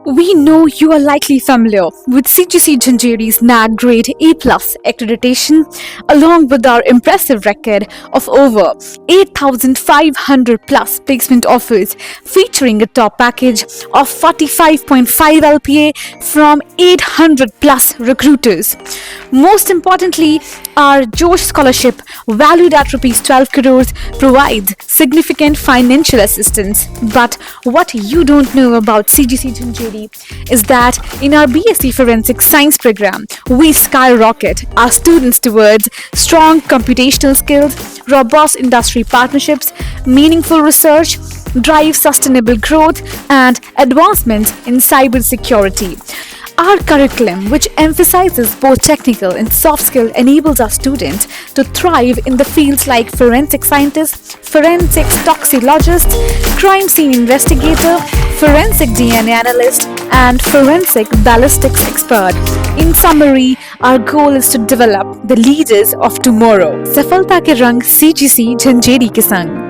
We know you are likely familiar with CGC Jhanjeri's NAC Grade A+ accreditation, along with our impressive record of over 8,500 plus placement offers, featuring a top package of 45.5 LPA from 800 plus recruiters. Most importantly, our Josh Scholarship, valued at Rs 12 crores, provides significant financial assistance. But what you don't know about CGC Jhanjeri is that in our B.Sc Forensic Science program, we skyrocket our students towards strong computational skills, robust industry partnerships, meaningful research, drive sustainable growth, and advancements in cybersecurity. Our curriculum, which emphasizes both technical and soft skill, enables our students to thrive in the fields like forensic scientist, forensic toxicologist, crime scene investigator, forensic DNA analyst, and forensic ballistics expert. In summary, our goal is to develop the leaders of tomorrow. सफलता के रंग CGC Jhanjeri के संग.